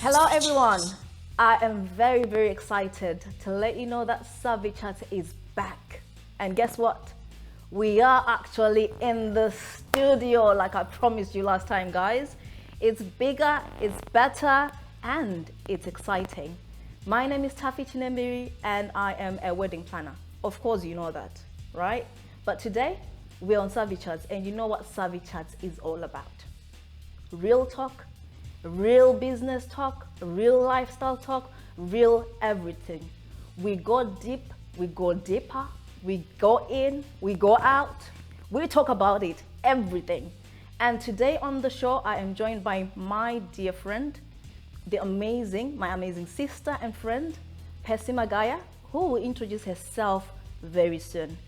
Hello everyone, I am very, very excited to let you know that Savvychats is back. And guess what? We are actually in the studio like I promised you last time, guys. It's bigger, it's better, and it's exciting. My name is Taffy Chinembiri and I am a wedding planner. Of course you know that, right? But today, we're on Savvychats and you know what Savvychats is all about. Real talk, real business talk, real lifestyle talk, real everything. We go deep, we go deeper, we go in, we go out, we talk about it, everything. And today on the show, I am joined by my dear friend, my amazing sister and friend, Percy Magaya, who will introduce herself very soon.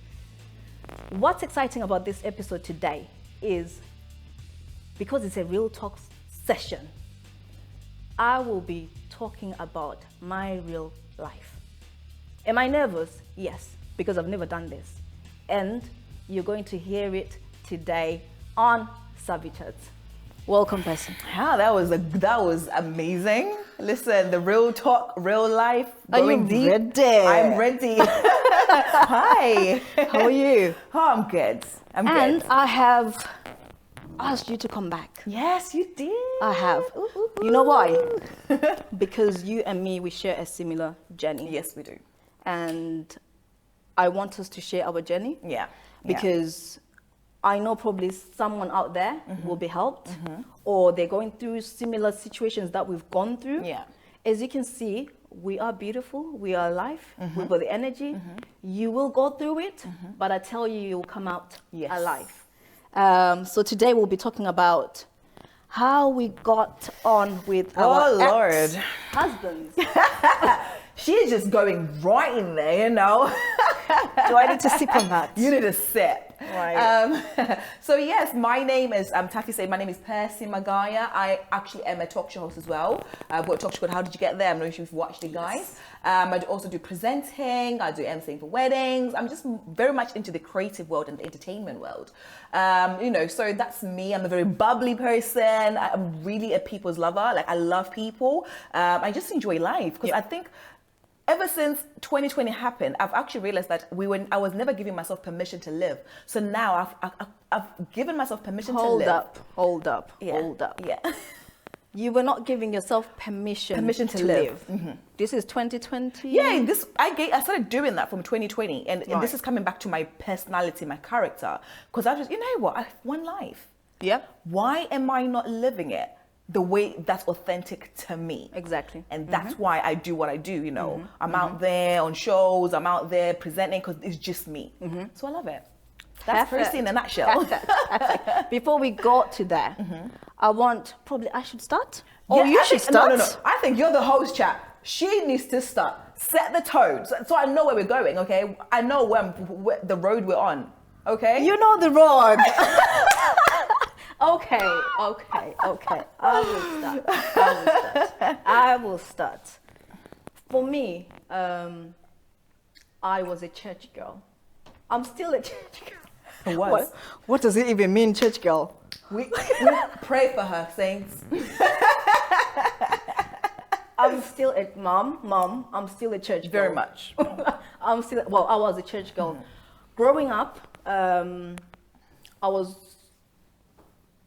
What's exciting about this episode today is, because it's a real talk session, I will be talking about my real life. Am I nervous? Yes, because I've never done this. And you're going to hear it today on Savvychats. Welcome, Percy. Yeah, that was amazing. Listen, the real talk, real life. Are you deep. ready? I'm ready. Hi. How are you? Oh, I'm good. And I have asked you to come back. Yes, you did. I have. You know why? Because you and me, we share a similar journey. Yes, we do. And I want us to share our journey. Yeah. Because I know probably someone out there will be helped, or they're going through similar situations that we've gone through. Yeah. As you can see, we are beautiful, we are alive, we've got the energy. You will go through it, but I tell you, you'll come out alive. So today we'll be talking about how we got on with our ex-husbands. She's just going right in there, you know. Do I need to sip on that? You need to sip. Right. So yes, my name is, Taffy said, my name is Percy Magaya. I actually am a talk show host as well. I've got a talk show called How Did You Get There? I'm not sure if you've watched it, guys. I also do presenting. I do emceeing for weddings. I'm just very much into the creative world and the entertainment world. So that's me. I'm a very bubbly person. I'm really a people's lover. Like, I love people. I just enjoy life because I think ever since 2020 happened, I've actually realized that I was never giving myself permission to live. So now I've given myself permission to live. Hold up. Yeah. You were not giving yourself permission to live. This is 2020. Yeah, I started doing that from 2020, and this is coming back to my personality, my character, because I just, you know what, I have one life. Yeah. Why am I not living it the way that's authentic to me? Exactly. And that's why I do what I do, you know. I'm out there on shows, I'm out there presenting because it's just me. So I love it. That's Percy in a nutshell. Perfect. Before we go to there, I should start? Or you should start? No. I think you're the host, chap. She needs to start. Set the tone so I know where we're going, okay? I know where the road we're on, okay? You know the road. Okay. I will start. For me, I was a church girl. I'm still a church girl. What does it even mean, church girl? We pray for her, saints. I'm still a mom. I'm still a church girl. Very much. I was a church girl. Growing up,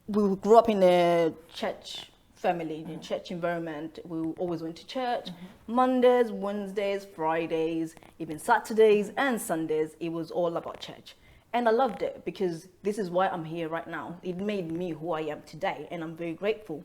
we grew up in a church family, in a church environment. We always went to church. Mondays, Wednesdays, Fridays, even Saturdays and Sundays, it was all about church. And I loved it because this is why I'm here right now. It made me who I am today, and I'm very grateful.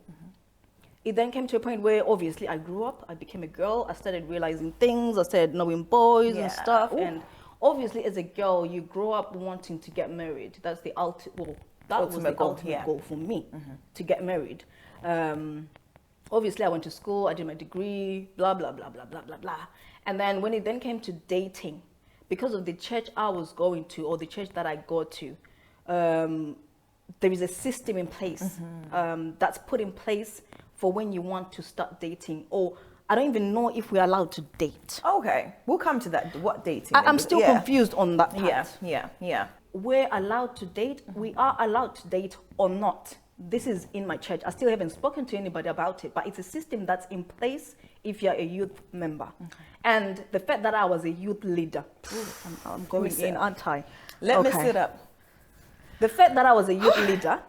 It then came to a point where obviously I grew up, I became a girl, I started realizing things, I started knowing boys and stuff. And obviously as a girl, you grow up wanting to get married. That's the ultimate goal for me, to get married. Obviously I went to school, I did my degree, blah, blah, blah, blah, blah, blah, blah. And then when it then came to dating, because of the church I was going to, or the church that I go to, there is a system in place that's put in place for when you want to start dating, or I don't even know if we're allowed to date. Okay, we'll come to that. What dating? I'm still confused on that part. Yeah. We're allowed to date. We are allowed to date or not. this is in my church. I still haven't spoken to anybody about it, but it's a system that's in place if you're a youth member. Okay. And the fact that I was a youth leader, I'm going in, aren't I? Let me sit up. The fact that I was a youth leader,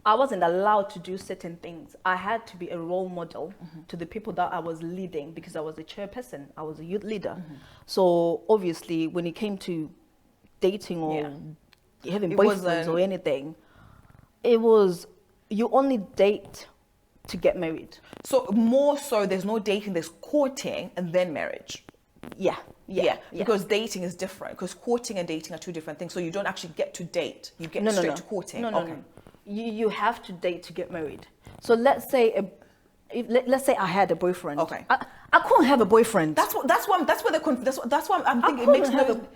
I wasn't allowed to do certain things. I had to be a role model to the people that I was leading because I was a chairperson. I was a youth leader. So obviously, when it came to dating or having boyfriends or anything, it was you only date to get married. So more so, there's no dating, there's courting and then marriage. Yeah. Because dating is different. Because courting and dating are two different things. So you don't actually get to date. You get straight to courting. No. You have to date to get married. So let's say let's say I had a boyfriend. Okay. I couldn't have a boyfriend. That's why I'm thinking it makes no.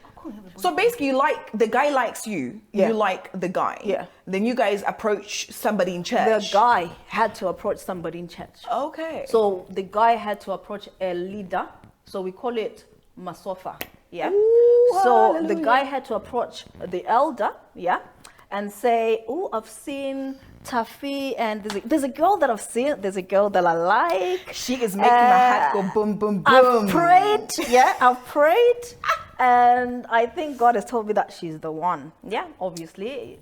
So basically, the guy likes you. Yeah. You like the guy. Yeah. Then you guys approach somebody in church. The guy had to approach somebody in church. Okay. So the guy had to approach a leader. So we call it masofa. Yeah. Ooh, so hallelujah. the guy had to approach the elder. Yeah. And say, oh, I've seen Taffy, and there's a girl that I've seen. There's a girl that I like. She is making my heart go boom, boom, boom. I've prayed. Yeah, I've prayed. And I think God has told me that she's the one. Yeah, obviously,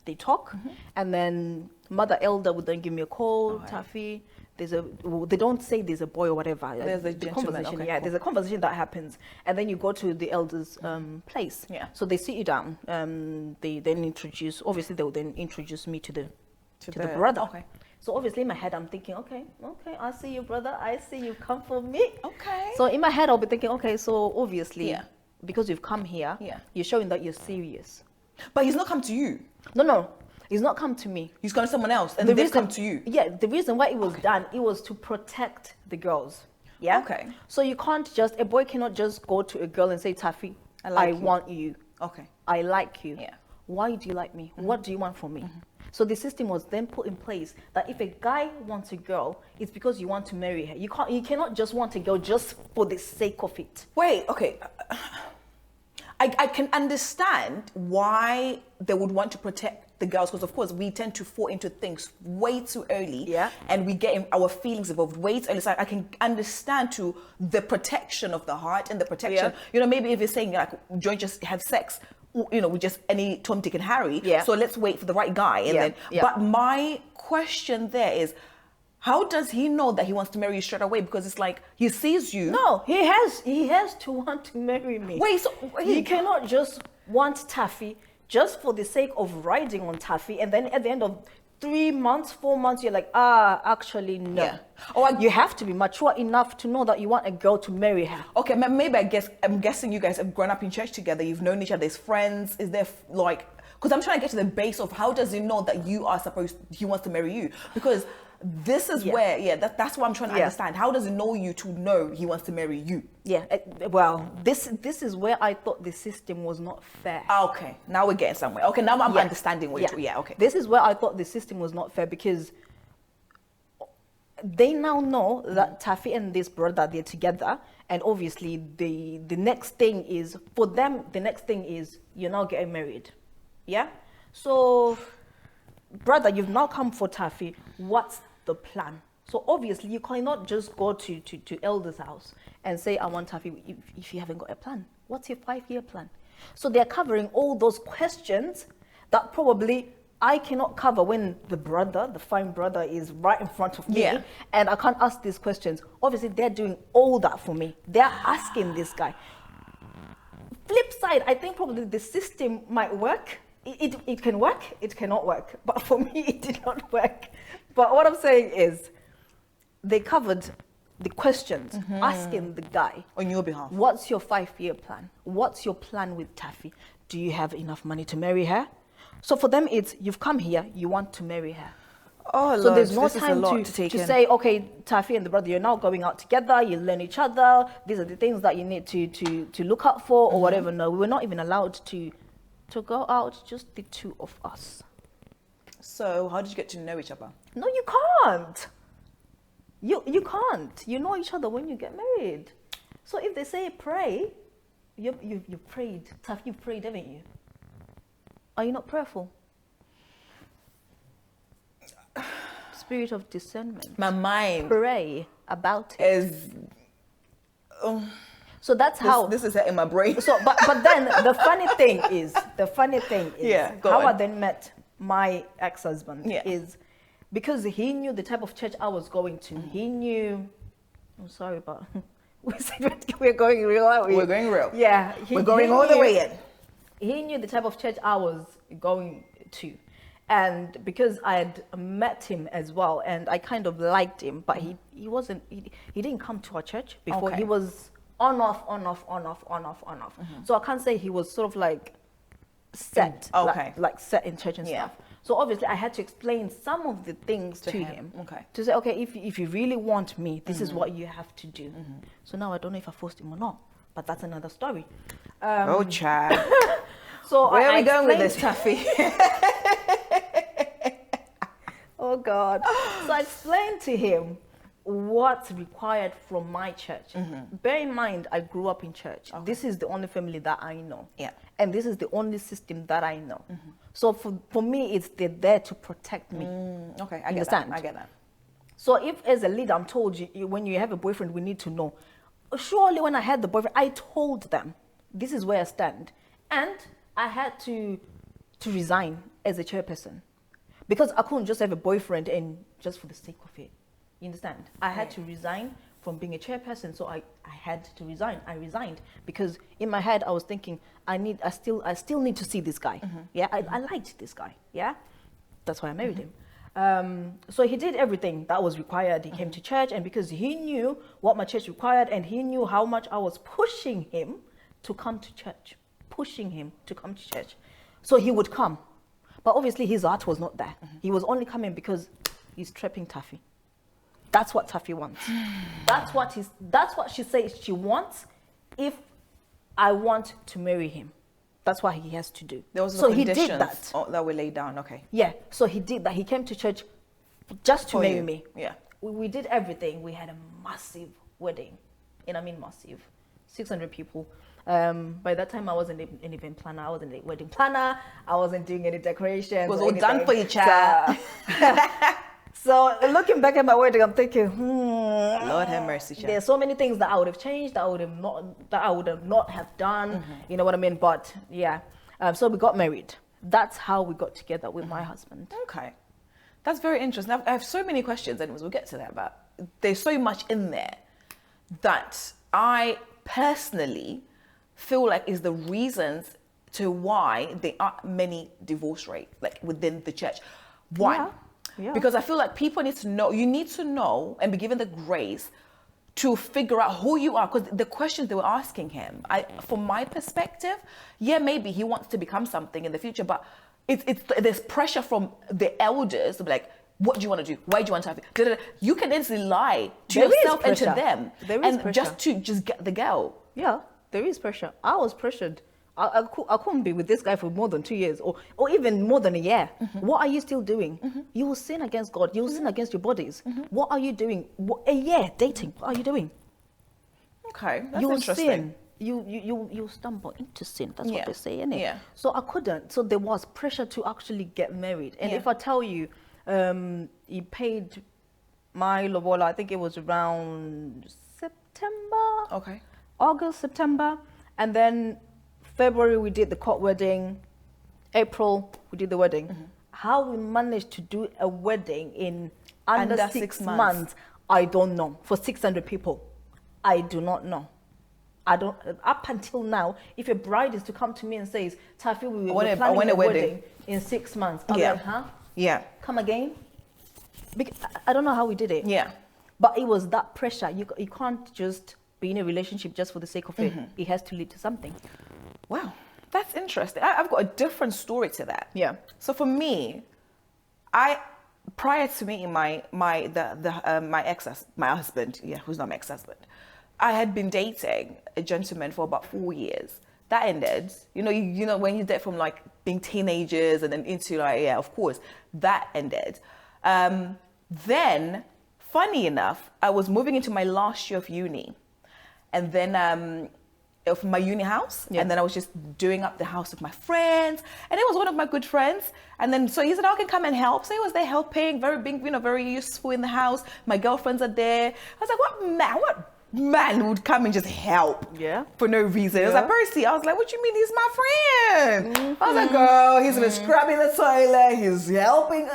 they talk. And then Mother Elder would then give me a call, Taffy. They don't say there's a boy or whatever. There's a gentleman. Conversation. Okay, cool. There's a conversation that happens. And then you go to the elder's place. Yeah. So they sit you down. They then introduce, obviously they will then introduce me to the brother. Okay. So obviously in my head, I'm thinking, okay, I see you, brother. I see you come for me. Okay. So in my head, I'll be thinking, okay, so obviously, because you've come here, you're showing that you're serious. But he's not come to you. No, he's not come to me. He's gone to someone else, and they've come to you. Yeah, the reason why it was done, it was to protect the girls. Yeah. Okay. So you can't a boy cannot just go to a girl and say, Taffy, I want you. Okay. I like you. Yeah. Why do you like me? What do you want from me? So the system was then put in place that if a guy wants a girl, it's because you want to marry her. You cannot just want a girl just for the sake of it. Wait, okay. I can understand why they would want to protect the girls, because of course we tend to fall into things way too early. Yeah. And we get our feelings involved way too early. So I can understand to the protection of the heart and the protection. You know, maybe if you're saying like, don't just have sex, you know, with just any Tom, Dick and Harry. Yeah. So let's wait for the right guy. And then, but my question there is, how does he know that he wants to marry you straight away? Because it's like, he sees you. No, he has to want to marry me. Wait, so he cannot just want Taffy just for the sake of riding on Taffy, and then at the end of 3 months, 4 months, you're like, actually, no. Yeah. Oh, you have to be mature enough to know that you want a girl to marry her. Okay, maybe I'm guessing you guys have grown up in church together. You've known each other as friends. Is there like, because I'm trying to get to the base of how does he know that he wants to marry you? Because this is where, that's what I'm trying to understand. How does he know you to know he wants to marry you? Yeah, well, this is where I thought the system was not fair. Okay, now we're getting somewhere. Okay, now I'm understanding what you're okay. This is where I thought the system was not fair, because they now know that Taffy and this brother, they're together, and obviously the next thing is, for them, you're now getting married. Yeah? So, brother, you've now come for Taffy. What's the plan? So obviously you cannot just go to elder's house and say, I want Taffy, if you haven't got a plan. What's your 5-year plan? So they're covering all those questions that probably I cannot cover when the fine brother is right in front of me, and I can't ask these questions. Obviously they're doing all that for me. They're asking this guy. Flip side, I think probably the system might work. It can work, it cannot work. But for me, it did not work. But what I'm saying is, they covered the questions, asking the guy. On your behalf. What's your 5-year plan? What's your plan with Taffy? Do you have enough money to marry her? So for them, it's, you've come here, you want to marry her. Oh, so Lord, there's no time to say, okay, Taffy and the brother, you're now going out together, you learn each other, these are the things that you need to look out for or whatever. No, we're not even allowed to go out, just the two of us. So how did you get to know each other? No, you can't. You can't. You know each other when you get married. So if they say pray, you prayed. Taffy, you've prayed, haven't you? Are you not prayerful? spirit of discernment. My mind Pray about it. is. So that's how. This is in my brain. So, but then the funny thing is, Yeah, go how on. I then met my ex-husband is because he knew the type of church I was going to. He knew. I'm sorry, but we're going real. We're going real. Yeah, we're going all the way in. He knew the type of church I was going to. And because I had met him as well, and I kind of liked him, but he didn't come to our church before. Okay. He was on off. So I can't say he was sort of like set, like set in church and stuff. So obviously I had to explain some of the things to him. Okay. To say, okay, if you really want me, this is what you have to do. So now I don't know if I forced him or not, but that's another story. Oh, Chad. So where are we going with explained- this, Taffy? Oh God. So I explained to him what's required from my church. Bear in mind, I grew up in church. Okay. This is the only family that I know. Yeah. And this is the only system that I know. So for me, they're there to protect me. Okay, I get that. I get that. So if as a leader, I'm told you, when you have a boyfriend, we need to know. Surely when I had the boyfriend, I told them, this is where I stand. And I had to resign as a chairperson. Because I couldn't just have a boyfriend and just for the sake of it. You understand? I had to resign from being a chairperson, so I had to resign. I resigned because in my head I was thinking I still need to see this guy. Yeah, I liked this guy. Yeah, that's why I married him. So he did everything that was required. He came to church, and because he knew what my church required, and he knew how much I was pushing him to come to church, so he would come. But obviously his heart was not there. He was only coming because he's trapping Taffy. That's what Taffy wants. That's what she says she wants if I want to marry him. That's what he has to do. There was so he did that. That were laid down, okay. Yeah, so he did that. He came to church just to marry me. Yeah. We did everything. We had a massive wedding. And I mean massive. 600 people. By that time, I wasn't an event planner. I wasn't a wedding planner. I wasn't doing any decorations. It was all done for you, child. So looking back at my wedding, I'm thinking, Lord have mercy, child. There's so many things that I would have changed, that I would have not have done. You know what I mean? But yeah, so we got married. That's how we got together with my husband. Okay, that's very interesting. I have so many questions, anyways. We'll get to that, but there's so much in there that I personally feel like is the reasons to why there are many divorce rates like within the church. Why? Yeah. Because I feel like people need to know, you need to know and be given the grace to figure out who you are. Because the questions they were asking him, from my perspective, yeah, maybe he wants to become something in the future, but there's pressure from the elders to be like, what do you want to do? Why do you want to have it? You can instantly lie to yourself and to them. There is pressure. Just get the girl. Yeah, there is pressure. I was pressured. I couldn't be with this guy for more than 2 years or even more than a year. What are you still doing? You will sin against God. You will sin against your bodies. What are you doing? A year dating. What are you doing? Okay, that's you interesting. Sin. You stumble into sin. That's what they say, innit? Yeah. So I couldn't. So there was pressure to actually get married. And if I tell you, he paid my lobola, I think it was around September. Okay. August, September. And then February, we did the court wedding. April, we did the wedding. How we managed to do a wedding in under 6 months, I don't know. For 600 people, I do not know. Up until now, if a bride is to come to me and says, Taffy, we're planning a wedding in 6 months. I'm like, huh? Yeah. Come again? I don't know how we did it. Yeah. But it was that pressure. You can't just be in a relationship just for the sake of it. It has to lead to something. Wow, that's interesting. I've got a different story to that. Yeah. So for me, prior to meeting my husband, who's not my ex-husband, I had been dating a gentleman for about 4 years. That ended. You know when you date from like being teenagers and then into like, of course, that ended. Then, funny enough, I was moving into my last year of uni. And then from my uni house, Yeah. and then I was just doing up the house with my friends, and it was one of my good friends. And then so he said, "I can come and help." So he was there helping, very big, very useful in the house. My girlfriends are there. I was like, what man would come and just help? Yeah. For no reason. It was Yeah. like, Percy. I was like, "What you mean? He's my friend." I was like, "Girl, he's been scrubbing the toilet. He's helping."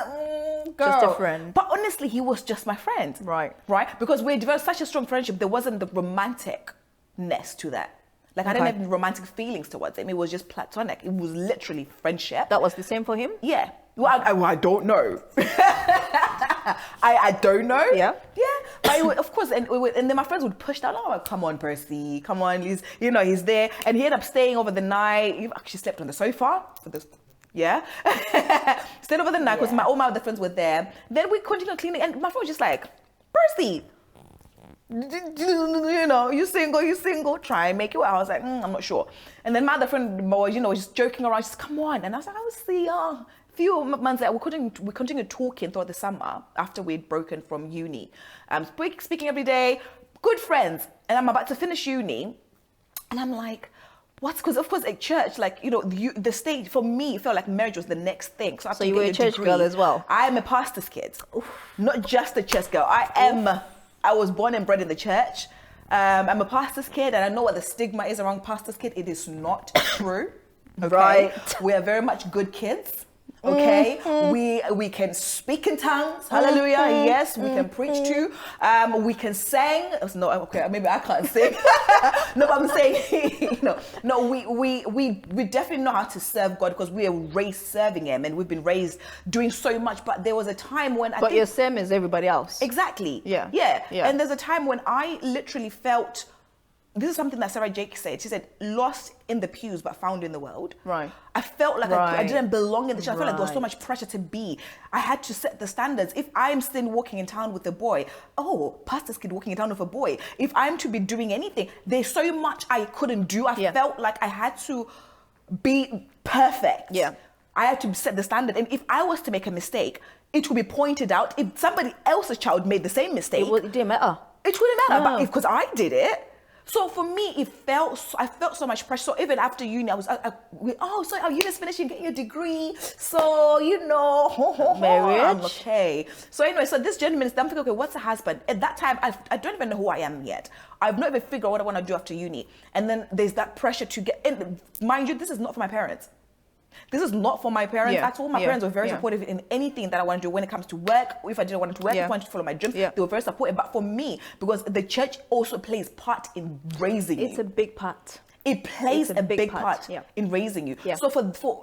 Girl. Just a friend. But honestly, he was just my friend. Right. Right? Because we developed such a strong friendship, there wasn't the romanticness to that. Like, I didn't have romantic feelings towards him. It was just platonic. It was literally friendship. That was the same for him? Yeah. Well, I don't know. I don't know. Yeah. Yeah. But it would, of course, and then my friends would push that. Oh, come on, Percy. Come on. He's there. And he ended up staying over the night. He actually slept on the sofa for this. Yeah. Stayed over the night because all my other friends were there. Then we continued cleaning. And my friend was just like, Percy, you single, try and make it well. I was like, I'm not sure. And then my other friend was, just joking around, just come on. And I was like, I was a few months later, we continued talking throughout the summer after we'd broken from uni. Speaking every day, good friends. And I'm about to finish uni. And I'm like, what? Because of course at church, like, the stage for me felt like marriage was the next thing. So, you were a church girl as well? I am a pastor's kid. Oof. Not just a church girl. I was born and bred in the church. I'm a pastor's kid, and I know what the stigma is around pastor's kid. It is not true. Okay? Right. We are very much good kids. Okay, we can speak in tongues. Hallelujah. Yes, we can preach too. We can sing. No, okay, maybe I can't sing. No, but I'm saying, we definitely know how to serve God because we are raised serving Him, and we've been raised doing so much. But there was a time when But you're same as everybody else. Exactly. Yeah. And there's a time when I literally felt. This is something that Sarah Jake said. She said, lost in the pews, but found in the world. Right. I felt like I didn't belong in the church. I felt like there was so Right. much pressure to be. I had to set the standards. If I'm still walking in town with a boy, pastor's kid walking in town with a boy. If I'm to be doing anything, there's so much I couldn't do. I felt like I had to be perfect. Yeah. I had to set the standard. And if I was to make a mistake, it would be pointed out. If somebody else's child made the same mistake, It didn't matter. it wouldn't matter. No. But because I did it, so for me, I felt so much pressure. So even after uni, I was, so are you just finishing getting your degree? So, Marriage. I'm okay. So anyway, so this gentleman is, I'm thinking, okay, what's a husband? At that time, I don't even know who I am yet. I've not even figured out what I want to do after uni. And then there's that pressure to get in. Mind you, this is not for my parents. This is not for my parents at all. My parents were very supportive in anything that I want to do when it comes to work. If I didn't want to work, if I wanted to follow my dreams, they were very supportive. But for me, because the church also plays part in raising you. It's a big part. It plays a big part in raising you. Yeah. So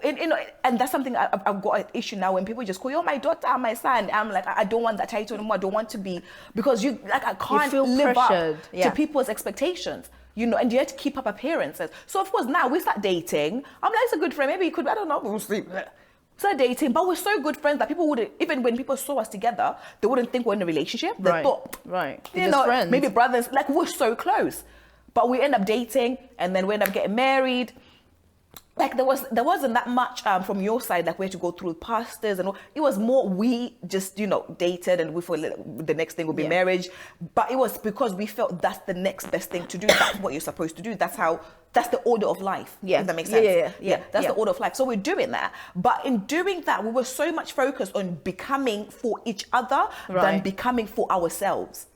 and that's something I've got an issue now when people just call you, my daughter, my son. I'm like, I don't want that title anymore. I don't want to be, because I can't live pressured. up to people's expectations. And you have to keep up appearances. So of course now we start dating. I'm like, it's a good friend. Maybe you could, I don't know, we'll see. Start dating, but we're so good friends that people wouldn't, even when people saw us together, they wouldn't think we're in a relationship. They thought, Just friends. maybe brothers, like we're so close. But we end up dating, and then we end up getting married. Like there wasn't that much from your side, like we had to go through pastors and all. It was more we just dated, and we thought the next thing would be marriage. But it was because we felt that's the next best thing to do. That's what you're supposed to do. That's the order of life. Yeah. If that makes sense. Yeah. That's the order of life. So we're doing that. But in doing that, we were so much focused on becoming for each other than becoming for ourselves.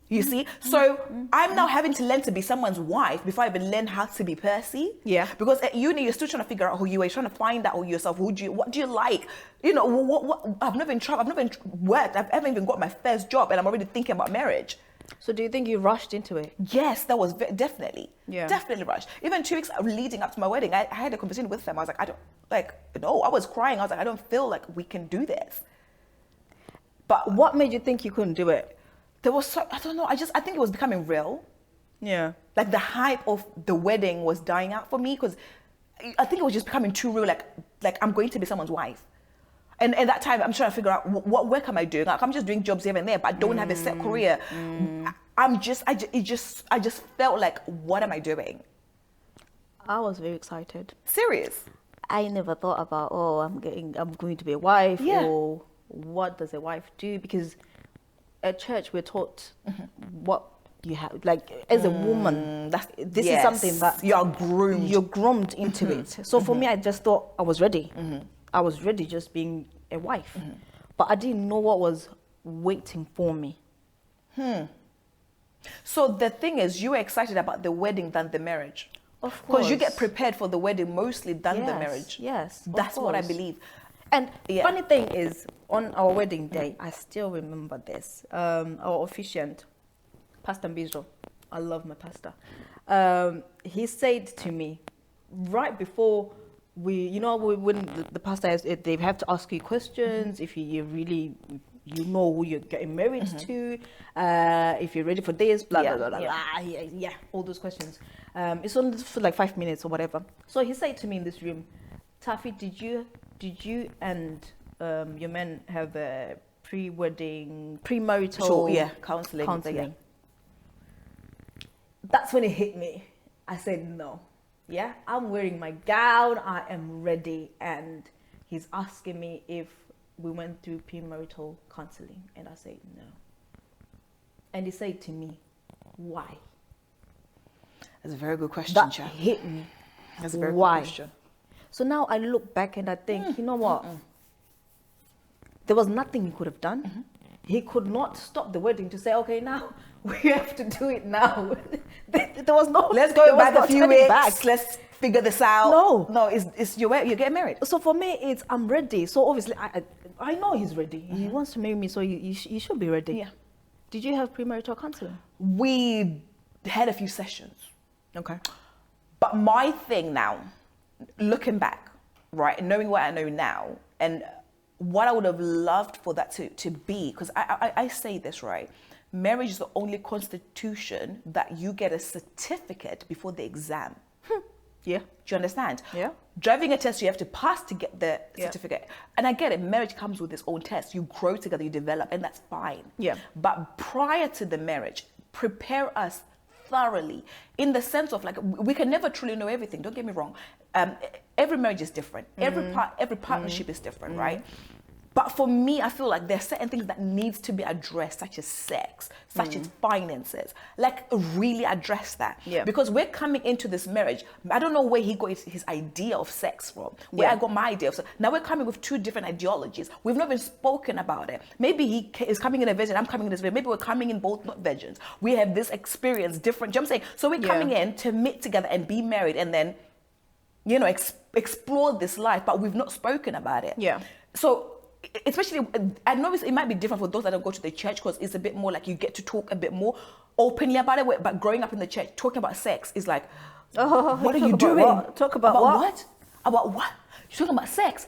You see? So I'm now having to learn to be someone's wife before I even learn how to be Percy. Yeah. Because at uni, you're still trying to figure out who you are. You're trying to find out who yourself. What do you like? What I've never even worked. I haven't even got my first job, and I'm already thinking about marriage. So do you think you rushed into it? Yes, that was definitely. Yeah. Definitely rushed. Even 2 weeks leading up to my wedding, I had a conversation with them. I was like, I was crying. I was like, I don't feel like we can do this. But what made you think you couldn't do it? There was I don't know. I think it was becoming real. Yeah. Like the hype of the wedding was dying out for me, because I think it was just becoming too real. Like I'm going to be someone's wife. And at that time, I'm trying to figure out what work am I doing? Like, I'm just doing jobs here and there, but I don't have a set career. I just felt like, what am I doing? I was very excited. Serious. I never thought about, I'm going to be a wife, or what does a wife do? Because at church we're taught what you have, like, as a woman, this is Yes. something that You're groomed. you're groomed into it. So for me, I just thought I was ready. I was ready just being a wife. But I didn't know what was waiting for me. So the thing is, you were excited about the wedding than the marriage. Of course. Because you get prepared for the wedding mostly than the marriage. Yes, of That's what I course. believe. And Yeah. funny thing is, on our wedding day, I still remember this. Our officiant, Pastor Mbizo, I love my pastor. He said to me, right before when the pastor has, they have to ask you questions, if you really, you know who you're getting married to, if you're ready for this, blah, blah, blah, blah, blah, yeah, all those questions. It's only for like 5 minutes or whatever. So he said to me in this room, Taffy, did you and your men have a premarital counseling. Yeah. That's when it hit me. I said no. Yeah, I'm wearing my gown, I am ready, and he's asking me if we went through premarital counseling, and I said no. And he said to me, why? That's a very good question, That Cha. hit me. That's a very Why? good question. So now I look back and I think, you know what? There was nothing he could have done. He could not stop the wedding to say, okay, now we have to do it now. There was no. Let's go back a few weeks. Back. Let's figure this out. No. It's you're getting married. So for me, it's I'm ready. So obviously, I know he's ready. He wants to marry me, so you should be ready. Yeah. Did you have premarital counseling? We had a few sessions. Okay. But my thing now, looking back, right, knowing what I know now, and what I would have loved for that to be, because I say this, right, marriage is the only constitution that you get a certificate before the exam. Yeah. Do you understand? Yeah. Driving a test you have to pass to get the certificate. And I get it, marriage comes with its own test. You grow together, you develop, and that's fine. Yeah. But prior to the marriage, prepare us thoroughly in the sense of, like, we can never truly know everything, don't get me wrong. Every marriage is different. Every partnership is different, right? But for me, I feel like there are certain things that needs to be addressed, such as sex, such as finances. Like, really address that. Yeah. Because we're coming into this marriage. I don't know where he got his idea of sex from, where I got my idea of sex. Now we're coming with two different ideologies. We've not even spoken about it. Maybe he is coming in a virgin, I'm coming in as a virgin. Maybe we're coming in both not virgins. We have this experience different. Do you know what I'm saying? So we're coming in to meet together and be married and then, explore this life, but we've not spoken about it. Yeah. So, especially, I know it might be different for those that don't go to the church, because it's a bit more like you get to talk a bit more openly about it. But growing up in the church, talking about sex is like, what are you doing? What? Talk about what? About what? You're talking about sex?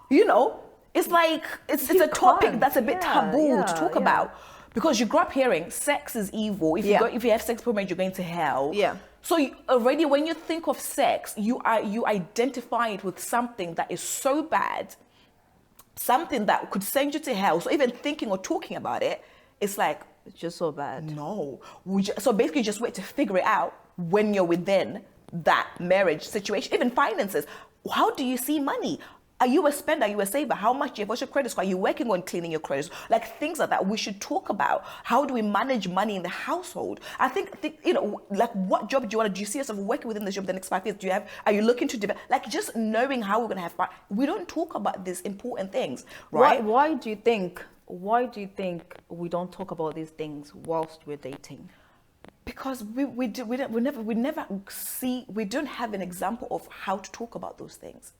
It's like, it's a topic that's a bit taboo to talk about. Because you grew up hearing sex is evil. If you have sex before marriage, you're going to hell. Yeah. So already when you think of sex, you identify it with something that is so bad, something that could send you to hell. So even thinking or talking about it, it's like, it's just so bad. No. So basically just wait to figure it out when you're within that marriage situation. Even finances. How do you see money? Are you a spender? Are you a saver? How much do you have? What's your credit score? Are you working on cleaning your credit? Like, things like that we should talk about. How do we manage money in the household? I think like, what job do you want to do? You see yourself working within this job the next 5 years? Are you looking to develop? Like, just knowing how we're going to have fun. We don't talk about these important things, right? Why do you think we don't talk about these things whilst we're dating? Because we never don't have an example of how to talk about those things.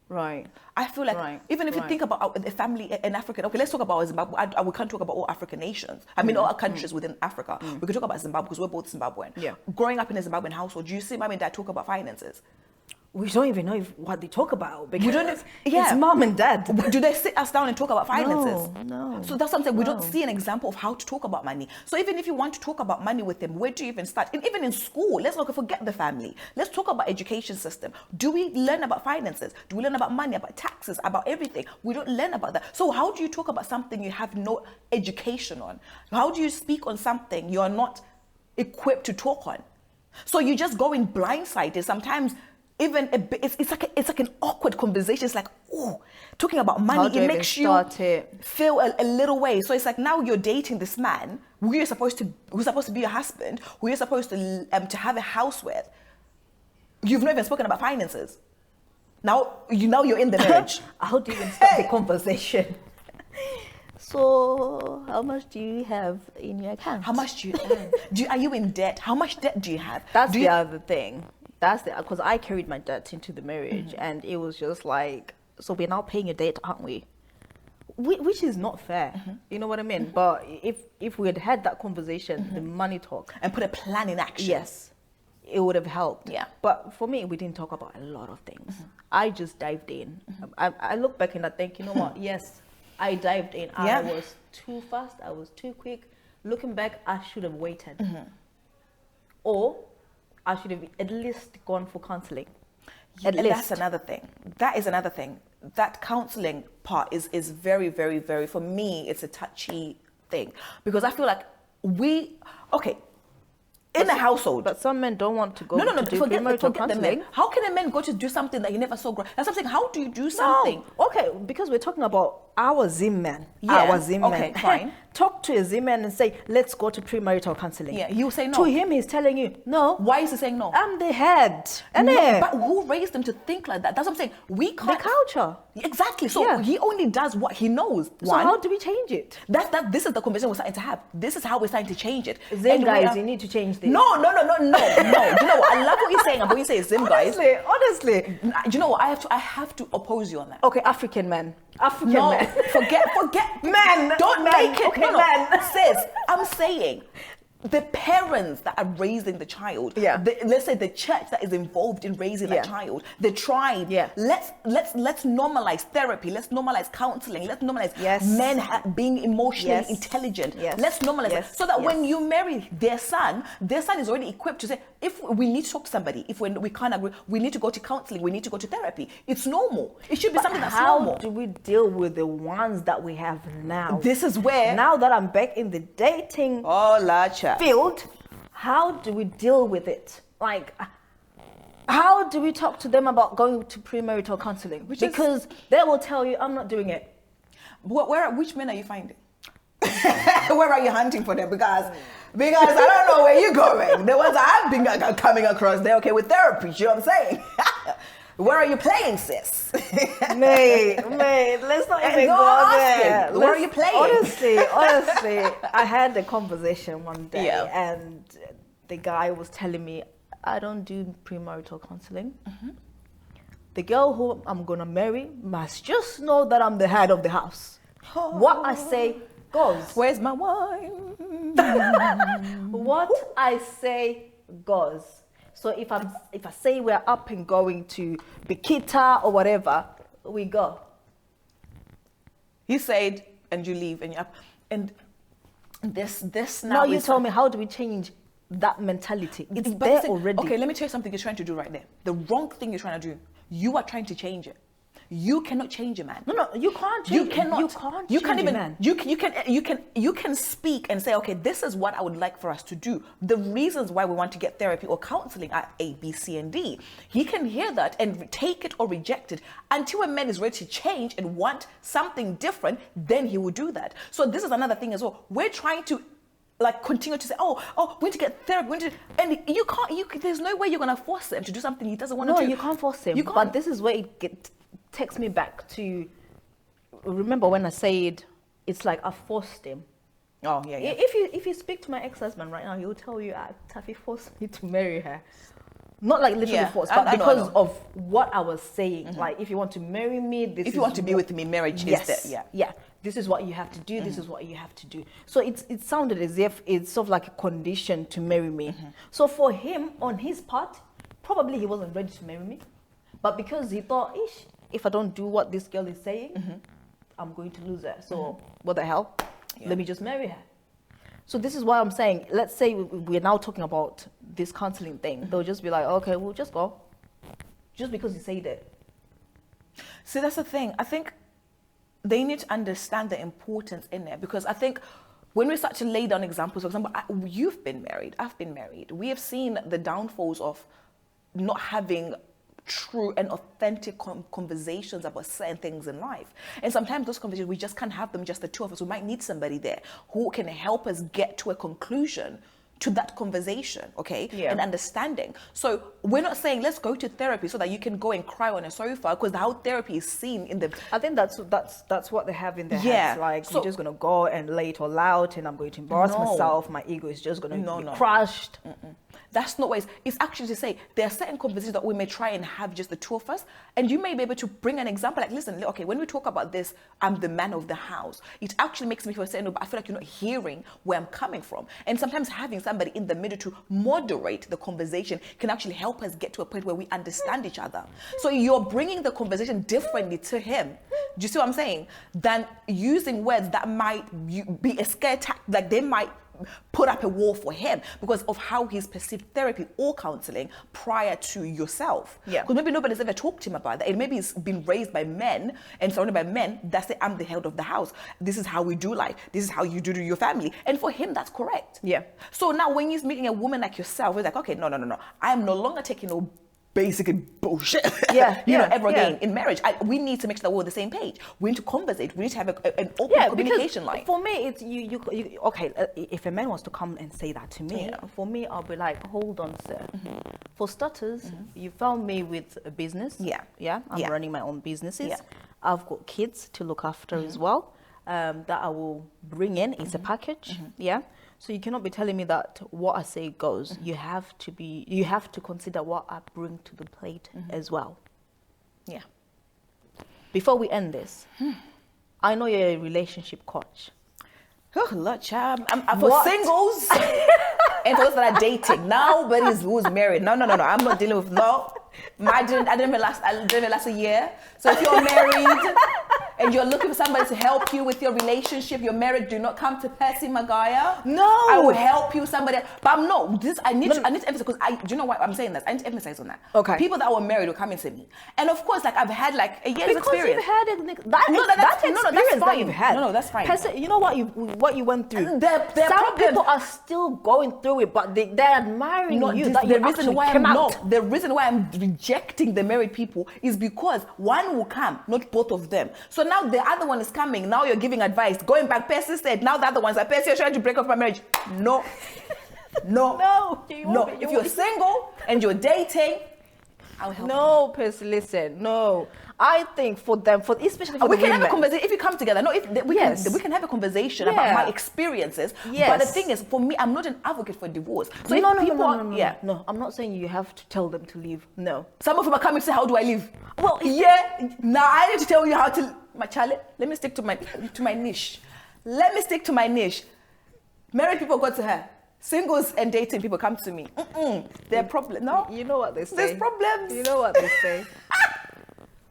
Right. I feel like even if you think about the family in Africa, okay, let's talk about Zimbabwe. We can't talk about all African nations. I mean, all countries within Africa. We could talk about Zimbabwe because we're both Zimbabwean. Yeah. Growing up in a Zimbabwean household, do you see mom and dad talk about finances? We don't even know what they talk about, because we don't. It's mom and dad. Do they sit us down and talk about finances? No. So that's something we don't see an example of how to talk about money. So even if you want to talk about money with them, where do you even start? And even in school, let's not forget the family. Let's talk about education system. Do we learn about finances? Do we learn about money, about taxes, about everything? We don't learn about that. So how do you talk about something you have no education on? How do you speak on something you are not equipped to talk on? So you just go in blindsided. Sometimes even a bit, it's like an awkward conversation. It's like, talking about money, it makes you feel a little way. So it's like, now you're dating this man, who's supposed to be your husband, who you're supposed to have a house with, you've not even spoken about finances. Now you're in the marriage. How do you even start the conversation? So, how much do you have in your account? How much do you earn? Are you in debt? How much debt do you have? That's the other thing. Because I carried my debt into the marriage, and it was just like, so we're now paying a debt, aren't we? Which is not fair. You know what I mean? But if we had that conversation, the money talk, and put a plan in action, yes, it would have helped. Yeah. But for me, we didn't talk about a lot of things. I just dived in. I look back and I think, you know what? Yes, I dived in. Yeah. I was too fast. I was too quick. Looking back, I should have waited. Or I should have at least gone for counseling. At least. That's another thing. That is another thing. That counseling part is very, very, very, for me, it's a touchy thing. Because I feel like in a household. But some men don't want to go No, to do forget the counseling. men. How can a man go to do something that he never saw grow? That's something. How do you do something? No. Okay, because we're talking about our Zim man. Yeah. Our Zim man. Okay, fine. Talk to a Zim man and say, let's go to premarital counseling. Yeah, you say no. To him, he's telling you, no. Why is he saying no? I'm the head. No, but who raised them to think like that? That's what I'm saying. We can't. The culture. Exactly. So he only does what he knows. So how do we change it? This is the conversation we're starting to have. This is how we're starting to change it. Zim guys, you need to change this. No. Do you know what? I love what you're saying, but when you say Zim guys. Honestly. Do you know what? I have to oppose you on that. Okay, African men. African men. Forget men. Don't men. make it. Okay, no. men. Sis, I'm saying the parents that are raising the child, let's say the church that is involved in raising that child, the tribe, let's normalize therapy, let's normalize counseling, let's normalize men being emotionally intelligent. Let's normalize it so that when you marry their son is already equipped to say, if we need to talk to somebody, if we can't agree, we need to go to counseling, we need to go to therapy. It's normal. It should be something that's normal. How do we deal with the ones that we have now? This is where, now that I'm back in the dating field, how do we deal with it? Like, how do we talk to them about going to premarital counseling? Because they will tell you, I'm not doing it. Which men are you finding? Where are you hunting for them? Because I don't know where you're going. The ones I've been coming across, they're okay with therapy. You know what I'm saying? Where are you playing, sis? Mate, let's not even go there. Where are you playing? Honestly, I had a conversation one day and the guy was telling me, I don't do premarital counseling. The girl who I'm going to marry must just know that I'm the head of the house. What I say goes. Where's my wine? What I say goes. So if I say we're up and going to Bikita or whatever, we go. He said, and you leave, and you're up. And this now. Now you tell me, how do we change that mentality? It's there already. Okay, let me tell you something you're trying to do right there. The wrong thing you're trying to do. You are trying to change it. You cannot change a man. No, you can't change. You cannot. You can't change a man. You can speak and say, okay, this is what I would like for us to do. The reasons why we want to get therapy or counseling are A, B, C, and D. He can hear that and take it or reject it. Until a man is ready to change and want something different, then he will do that. So this is another thing as well. We're trying to continue to say, we need to get therapy, and you can't. There's no way you're gonna force him to do something he doesn't want to do. No, you can't force him. You can't. But this is where it takes me back to, remember when I said it's like I forced him. Oh yeah. If you speak to my ex-husband right now, he'll tell you, Taffy forced me to marry her. Not like literally forced, but because of what I was saying. Like, if you want to marry me, if you want to be with me, marriage is that. Yeah. This is what you have to do. This is what you have to do. So it sounded as if it's sort of like a condition to marry me. So for him, on his part, probably he wasn't ready to marry me, but because he thought, if I don't do what this girl is saying, I'm going to lose her. So what the hell? Let me just marry her. So this is why I'm saying, let's say we're now talking about this counseling thing. They'll just be like, okay, we'll just go. Just because you say that. See, that's the thing. I think they need to understand the importance in there, because I think when we start to lay down examples, for example, you've been married, I've been married. We have seen the downfalls of not having true and authentic conversations about certain things in life. And sometimes those conversations, we just can't have them just the two of us. We might need somebody there who can help us get to a conclusion to that conversation, okay? Yeah. And understanding. So we're not saying let's go to therapy so that you can go and cry on a sofa, because how therapy is seen in the... I think that's what they have in their Yeah. heads. Like, So- you're just gonna go and lay it all out, and I'm going to embarrass No. myself. My ego is just gonna be No. crushed. That's not what it's actually to say. There are certain conversations that we may try and have just the two of us, and you may be able to bring an example like, listen, okay, when we talk about this, I'm the man of the house. It actually makes me feel saying, no, but I feel like you're not hearing where I'm coming from. And sometimes having somebody in the middle to moderate the conversation can actually help us get to a point where we understand each other. So you're bringing the conversation differently to him. Do you see what I'm saying? Than using words that might be a scare tactic, like they might put up a wall for him because of how he's perceived therapy or counseling prior to yourself. Yeah. Because maybe nobody's ever talked to him about that. And maybe he's been raised by men and surrounded by men that say, I'm the head of the house. This is how we do life. This is how you do to your family. And for him, that's correct. Yeah. So now when he's meeting a woman like yourself, it's like, okay, no. I am no longer taking no basically bullshit, ever again in marriage. We need to make sure that we're on the same page. We need to conversate. We need to have an open communication line. For me, it's you okay, if a man wants to come and say that to me, for me, I'll be like, hold on, sir. For starters, you found me with a business. I'm running my own businesses. I've got kids to look after as well, that I will bring in. It's a package. So you cannot be telling me that what I say goes. You have to consider what I bring to the plate as well. Yeah. Before we end this, I know you're a relationship coach. Oh, Lord, child. I'm for singles and for those that are dating. Nobody's who's married. No. I'm not dealing with no. I didn't even last a year. So if you're married and you're looking for somebody to help you with your relationship, you're married, do not come to Percy Magaya. No. I will help you somebody. But I'm not. I need to emphasize, because do you know why I'm saying this? I need to emphasize on that. Okay. People that were married will come into me. And of course, like I've had like a year's experience. You've had that's experience that you've had. No, that's fine. Percy, you know what you went through. Some people are still going through it, but they're admiring you. The reason why I'm rejecting the married people is because one will come, not both of them. So now the other one is coming. Now you're giving advice. Going back, Percy said, now the other one's like, Percy, you're trying to break up my marriage. No. If you're single and you're dating, I'll help you. No, Percy, listen, no. I think for them, especially for we the can women. have a conversation if you come together. No, we can have a conversation about my experiences. Yes. But the thing is, for me, I'm not an advocate for divorce. So No, I'm not saying you have to tell them to leave. No. Some of them are coming to say, how do I live? Well, Now I need to tell you how to. My child, let me stick to my niche. Let me stick to my niche. Married people go to her. Singles and dating people come to me. There are problems. No, you know what they say. There's problems. You know what they say.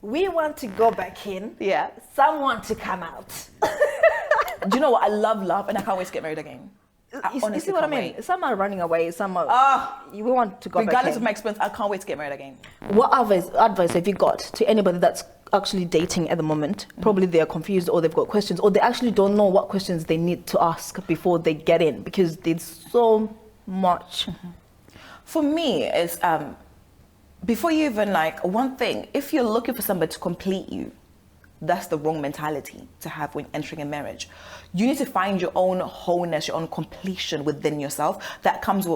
We want to go back in. Yeah. Some want to come out. Do you know what? I love and I can't wait to get married again. You see what I mean? Wait. Some are running away. Some are. We want to go back in. Regardless of my experience, I can't wait to get married again. What advice have you got to anybody that's actually dating at the moment? Probably they are confused, or they've got questions, or they actually don't know what questions they need to ask before they get in, because there's so much. For me, it's before you even one thing, if you're looking for somebody to complete you, that's the wrong mentality to have when entering a marriage. You need to find your own wholeness, your own completion within yourself. That comes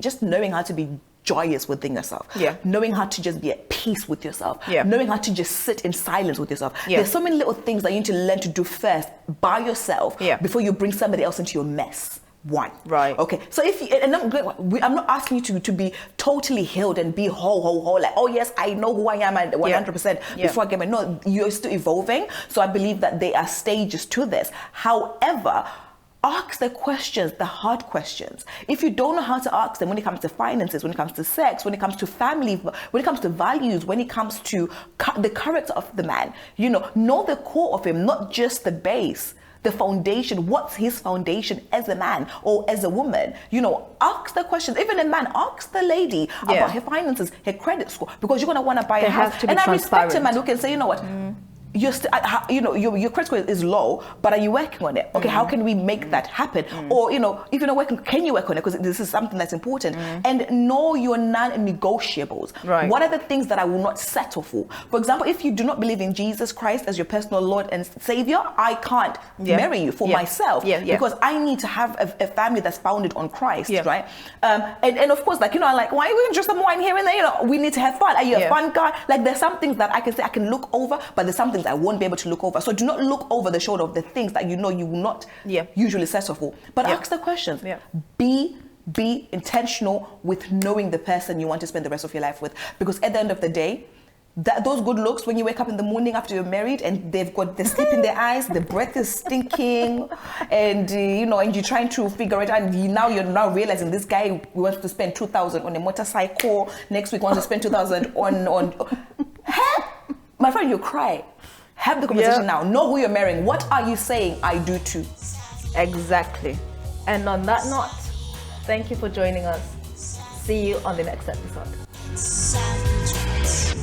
just knowing how to be joyous within yourself. Knowing how to just be at peace with yourself. Knowing how to just sit in silence with yourself. There's so many little things that you need to learn to do first by yourself before you bring somebody else into your mess. One. Right. Okay. So I'm not asking you to be totally healed and be whole, like, oh yes, I know who I am at 100% before I get married. No, you're still evolving. So I believe that there are stages to this. However, ask the questions, the hard questions. If you don't know how to ask them when it comes to finances, when it comes to sex, when it comes to family, when it comes to values, when it comes to the character of the man, know the core of him, not just the base. The foundation, what's his foundation as a man or as a woman? Ask the questions. Even a man, ask the lady about her finances, her credit score, because you're going to want to buy a house. And I respect a man who can say, you know what, you're your credit score is low, but are you working on it? Okay, how can we make that happen? Or if you're not working, can you work on it? Because this is something that's important. And know your non-negotiables. Right. What are the things that I will not settle for? For example, if you do not believe in Jesus Christ as your personal Lord and Savior, I can't marry you for myself because I need to have a family that's founded on Christ, right? And of course, why are we just some wine here and there? We need to have fun. Are you a fun guy? Like, there's some things that I can say I can look over, but there's some things I won't be able to look over. So do not look over the shoulder of the things that you will not usually settle for. But ask the questions. Be intentional with knowing the person you want to spend the rest of your life with. Because at the end of the day, those good looks, when you wake up in the morning after you're married and they've got the sleep in their eyes, the breath is stinking, and and you're trying to figure it out, and you're now realizing this guy wants to spend 2,000 on a motorcycle, next week wants to spend 2,000 on my friend, you cry. Have the conversation now. Know who you're marrying. What are you saying I do to? Exactly. And on that note, thank you for joining us. See you on the next episode. Savvychats.